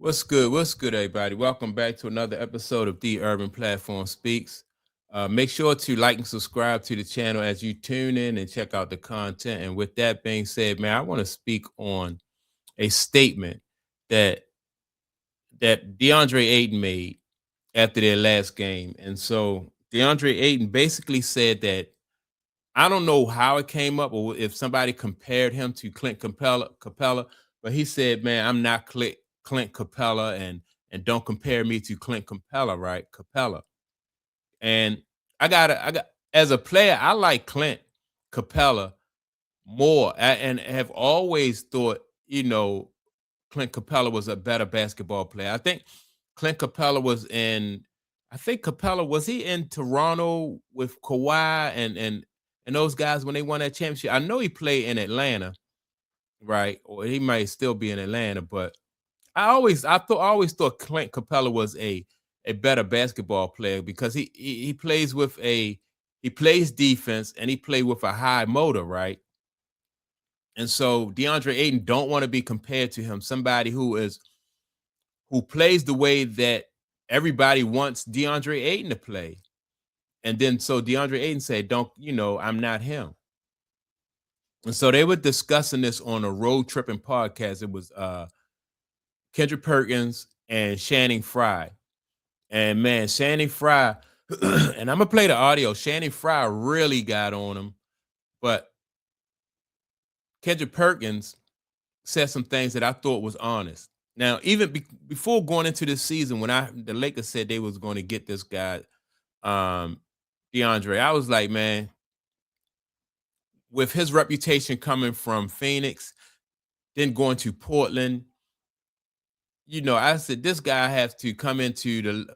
What's good? What's good, everybody? Welcome back to another episode of The Urban Platform Speaks. Make sure to like and subscribe to the channel as you tune in and check out the content. And with that being said, man, I want to speak on a statement that Deandre Ayton made after their last game. And so Deandre Ayton basically said that I don't know how it came up or if somebody compared him to Clint Capella, but he said, "Man, I'm not Clint Capella, and don't compare me to Clint Capella, right? Capella." And I got as a player, I like Clint Capella more, and have always thought, Clint Capella was a better basketball player. I think Clint Capella was in. I think Capella was he in Toronto with Kawhi and those guys when they won that championship. I know he played in Atlanta, right? Or he might still be in Atlanta, but I always thought Clint Capella was a better basketball player because he plays with he plays defense and he played with a high motor, right? And so DeAndre Ayton don't want to be compared to him, somebody who plays the way that everybody wants DeAndre Ayton to play. And then so DeAndre Ayton said, "Don't, I'm not him." And so they were discussing this on a road tripping podcast. It was Kendrick Perkins and Channing Frye. And man, Channing Frye, and I'm gonna play the audio. Channing Frye really got on him, but Kendrick Perkins said some things that I thought was honest. Now, even before going into this season, when the Lakers said they was going to get this guy, DeAndre, I was like, man, with his reputation coming from Phoenix, then going to Portland, I said this guy has to come into the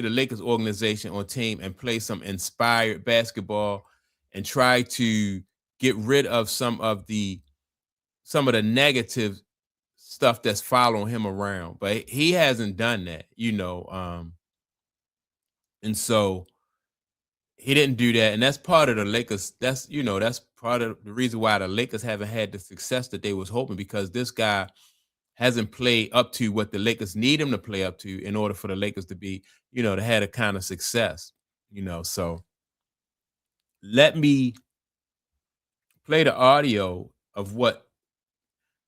Lakers organization or team and play some inspired basketball and try to get rid of some of the negative stuff that's following him around. But he hasn't done that, and so he didn't do that. And that's part of the Lakers. That's part of the reason why the Lakers haven't had the success that they was hoping, because this guy hasn't played up to what the Lakers need him to play up to in order for the Lakers to be, to have a kind of success, So let me play the audio of what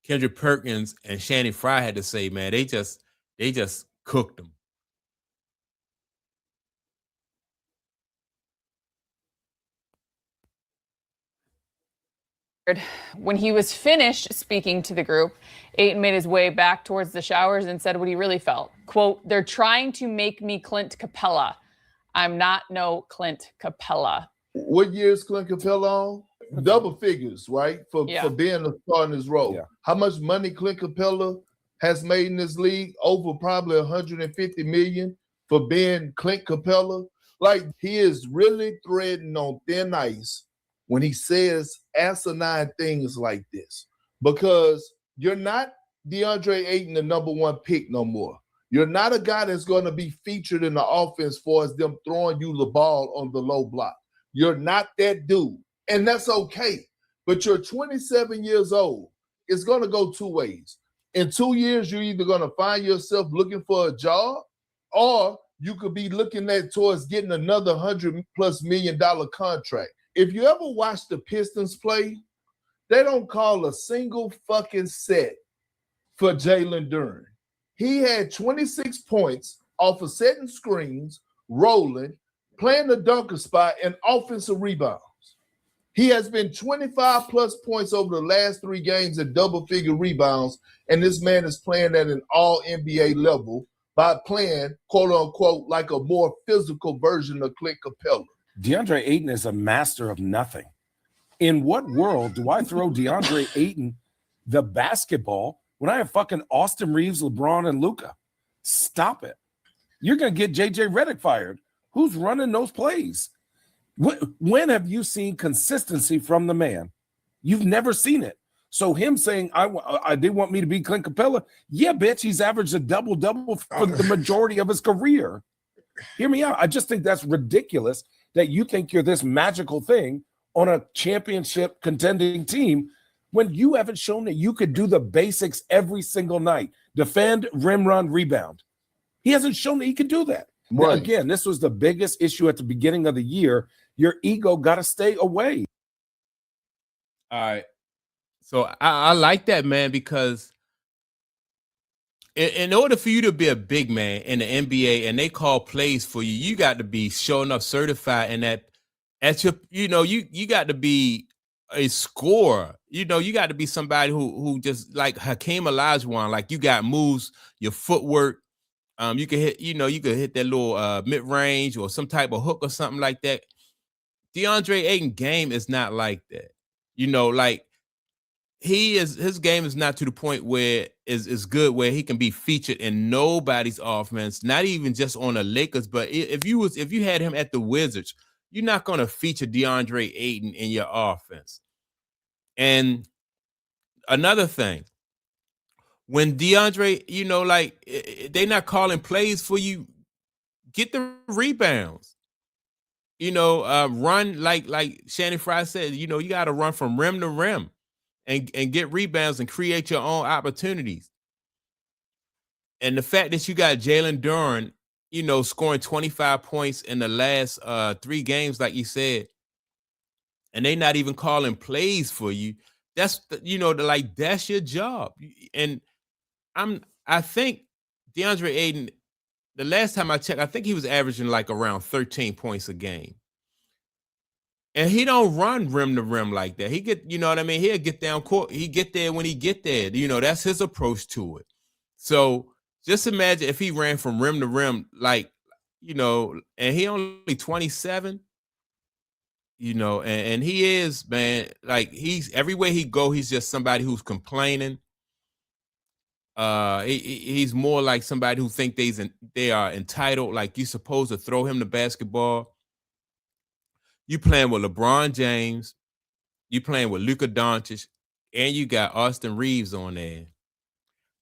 Kendrick Perkins and Channing Frye had to say. Man, they just cooked them. When he was finished speaking to the group, Ayton made his way back towards the showers and said what he really felt. Quote, "They're trying to make me Clint Capella. I'm not no Clint Capella." What year is Clint Capella on? Double figures, right? For being a star in his role. Yeah. How much money Clint Capella has made in this league? Over probably 150 million for being Clint Capella. Like, he is really threading on thin ice when he says asinine things like this, because you're not DeAndre Ayton, the number one pick no more. You're not a guy that's going to be featured in the offense for as them throwing you the ball on the low block. You're not that dude, and that's okay. But you're 27 years old. It's going to go two ways. In 2 years, you're either going to find yourself looking for a job, or you could be looking at towards getting another $100+ million contract. If you ever watch the Pistons play, they don't call a single fucking set for Jalen Duren. He had 26 points off of setting screens, rolling, playing the dunker spot, and offensive rebounds. He has been 25+ points over the last 3 games at double-figure rebounds, and this man is playing at an all-NBA level by playing, quote-unquote, like a more physical version of Clint Capella. DeAndre Ayton is a master of nothing. In what world do I throw DeAndre Ayton the basketball when I have fucking Austin Reeves, LeBron, and Luka? Stop it. You're going to get JJ Redick fired. Who's running those plays? When have you seen consistency from the man? You've never seen it. So him saying, they want me to be Clint Capella. Yeah, bitch, he's averaged a double-double for the majority of his career. Hear me out. I just think that's ridiculous that you think you're this magical thing on a championship contending team when you haven't shown that you could do the basics every single night? Defend, rim run, rebound. He hasn't shown that he can do that. Right. Now, again, this was the biggest issue at the beginning of the year. Your ego got to stay away. All right. So I like that, man, because in order for you to be a big man in the NBA and they call plays for you, you got to be sure enough certified in that at your, you got to be a scorer. You got to be somebody who just like Hakeem Olajuwon, like you got moves, your footwork. You can hit, you could hit that little mid-range or some type of hook or something like that. Deandre Ayton game is not like that. Like his game is not to the point where is good where he can be featured in nobody's offense, not even just on the Lakers. But if you had him at the Wizards, you're not going to feature Deandre Ayton in your offense. And another thing, when Deandre, like they're not calling plays for you, get the rebounds. Run like Chanming Frye said. You got to run from rim to rim. And get rebounds and create your own opportunities. And the fact that you got Jalen Duren, scoring 25 points in the last 3 games, like you said, and they not even calling plays for you, that's that's your job. And I think Deandre Ayton, the last time I checked, I think he was averaging like around 13 points a game. And he don't run rim to rim like that. He get, what I mean? He'll get down court. He get there when he get there. That's his approach to it. So just imagine if he ran from rim to rim, like, and he only 27, and he is, man, like he's everywhere he go, he's just somebody who's complaining. He's more like somebody who think they are entitled. Like you're supposed to throw him the basketball. You playing with LeBron James, you playing with Luka Doncic, and you got Austin Reeves on there.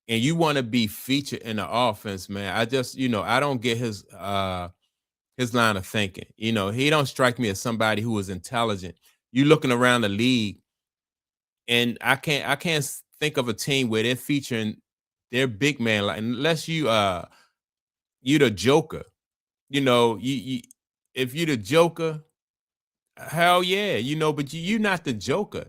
And you want to be featured in the offense, man. I just, I don't get his line of thinking. He don't strike me as somebody who is intelligent. You looking around the league, and I can't think of a team where they're featuring their big man, like unless you the Joker. You if you're the Joker. Hell yeah, but you're not the Joker,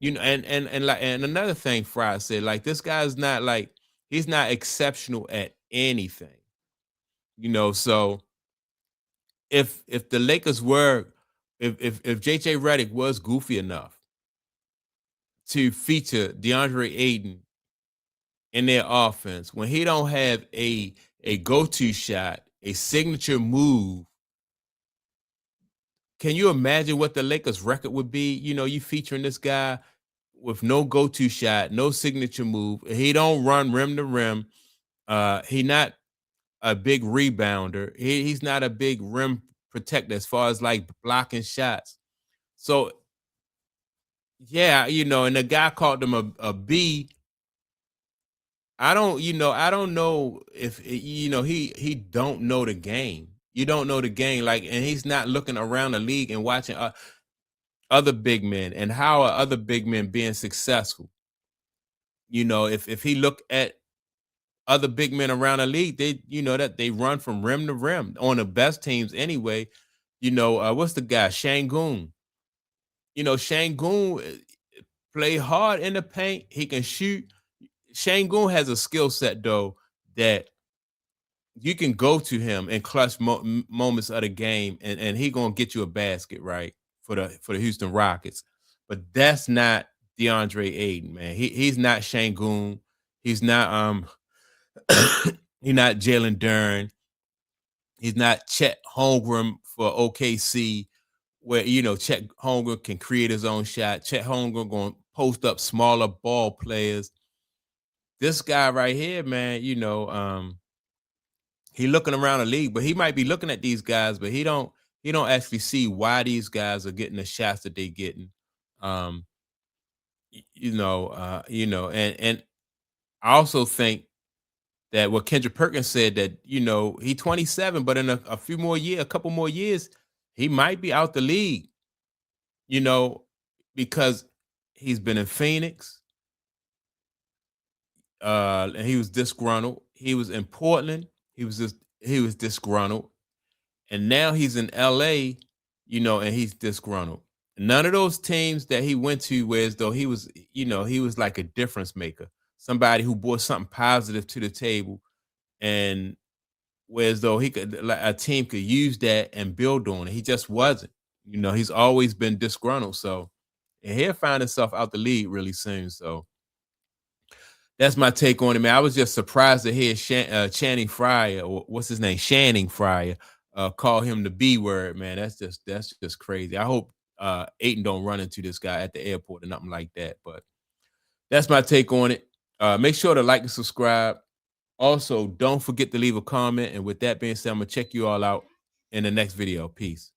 and another thing Frye said, like this guy's not like he's not exceptional at anything, so if the Lakers were if JJ Redick was goofy enough to feature Deandre Ayton in their offense when he don't have a go-to shot, a signature move. Can you imagine what the Lakers record would be? You featuring this guy with no go-to shot, no signature move. He don't run rim to rim. He not a big rebounder. He's not a big rim protector as far as like blocking shots. So yeah, and the guy called him a B. I don't know if he don't know the game. You don't know the game, like, and he's not looking around the league and watching other big men and how are other big men being successful. If he look at other big men around the league, they that they run from rim to rim on the best teams anyway. What's the guy? Şengün. Şengün play hard in the paint. He can shoot. Şengün has a skill set though that you can go to him in clutch moments of the game, and he gonna get you a basket, right, for the Houston Rockets. But that's not Deandre Ayton, man. He's not Şengün. He's not he's not Jalen Duren. He's not Chet Holmgren for OKC, where Chet Holmgren can create his own shot. Chet Holmgren gonna post up smaller ball players. This guy right here, man, he looking around the league, but he might be looking at these guys, but he don't actually see why these guys are getting the shots that they getting. And I also think that what Kendrick Perkins said that, he 27, but in a couple more years, he might be out the league, because He's been in Phoenix. And he was disgruntled. He was in Portland. He was disgruntled. And now he's in LA, and he's disgruntled. None of those teams that he went to where as though he was, he was like a difference maker, somebody who brought something positive to the table, and whereas though a team could use that and build on it. He just wasn't. He's always been disgruntled. So, and he'll find himself out the league really soon. So that's my take on it, man. I was just surprised to hear Channing Frye, or what's his name, Chanming Frye, call him the B word, man. That's just crazy. I hope Ayton don't run into this guy at the airport or nothing like that. But that's my take on it. Make sure to like and subscribe. Also, don't forget to leave a comment. And with that being said, I'm going to check you all out in the next video. Peace.